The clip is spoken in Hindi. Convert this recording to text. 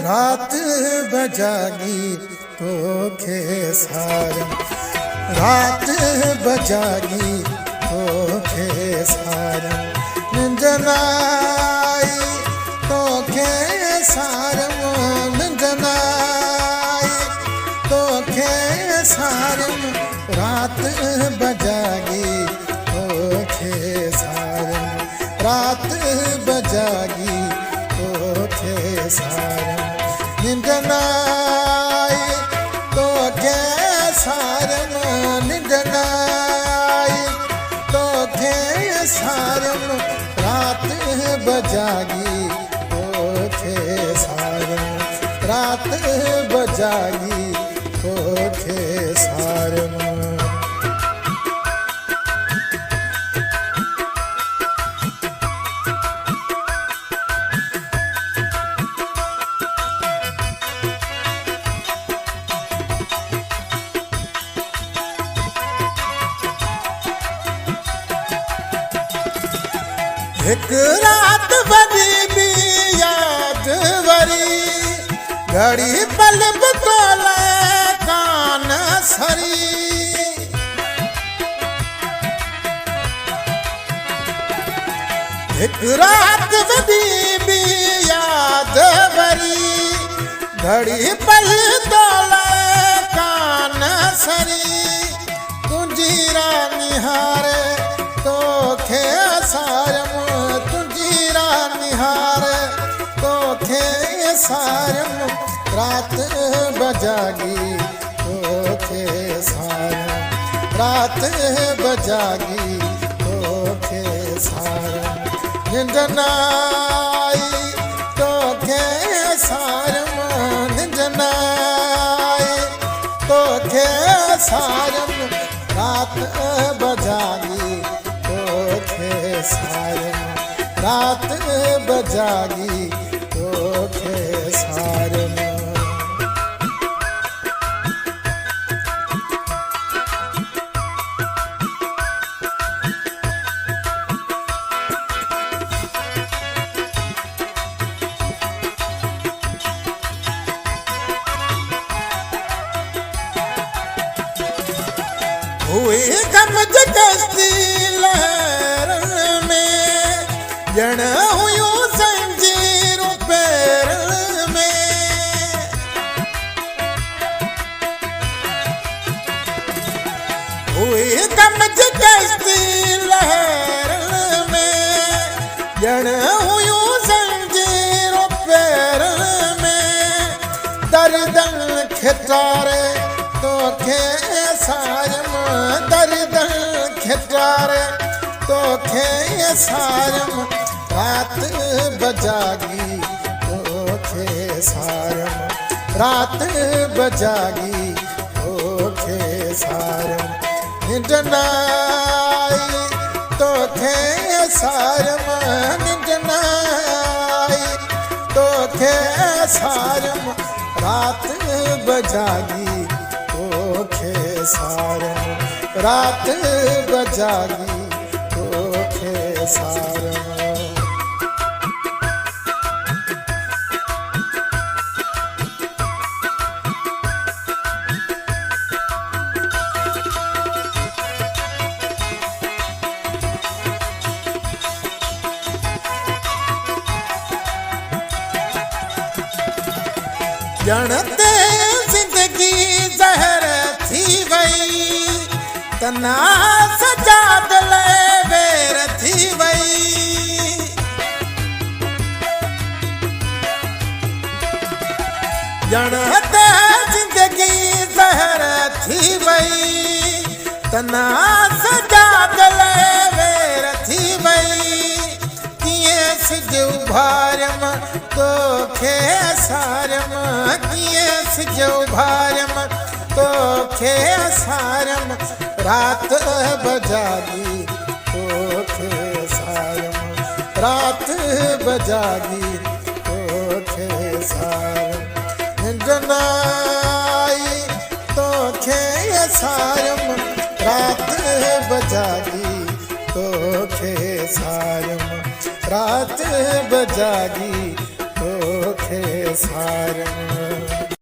रात बजागी तोखे सारम, रात बजागी तोखे सारम, निंद नाई तोखे सारम, निंद नाई तोखे सारम, रात बजागी तोखे सारम, रात बजागी तोखे सारम, निंद नाई तोखे सारम, निंद नाई तोखे सारम, रात बजागी तोखे सारम, रात बजागी तोखे सारम। एक रात वरी भी याद वरी, घड़ी पल तोले कान सरी, एक रात वरी भी याद वरी, घड़ी पल तोले कान सरी, तुझी रानी हारे तोखे सारम, तुझी रानी हारे तोखे सारम, रात बजागी तोखे सारम, रात बजागी तोखे सारम, निंद नाई तोखे सारम, निंद नाई तोखे सारम, रात बजागी तोखे सारम, रात बजागी तोखे सारम। हुई गमज कश्ती लहर में, जण हुयूं ज़ंजीरूं पैर में, हुई गमज कश्ती लहर में, जण हुयूं ज़ंजीरूं पैर में, दर्दन खितारे तोखे सारम, दर्दन खितारे तोखे सारम, रात बजागी तोखे सारम, रात बजागी तोखे सारम, निंद नाई तोखे सारम, निंद नाई तोखे सारम, रात बजागी तोखे सारम, रात बजागी तोखे सारम। जणते जिंदगी जहर थी वई, तना सजाद ले बेर थी वई, जणते जिंदगी जहर थी वई, तना सजाद ले बेर थी वई, किए सिज उभारम तोखे सारम, किए सिज उभारम तोखे सारम, रात बजागी तोखे सारम, रात बजागी तोखे सारम, निंद नाई तोखे सारम, रात बजागी तोखे सारम, रात बजागी तोखे खे सारण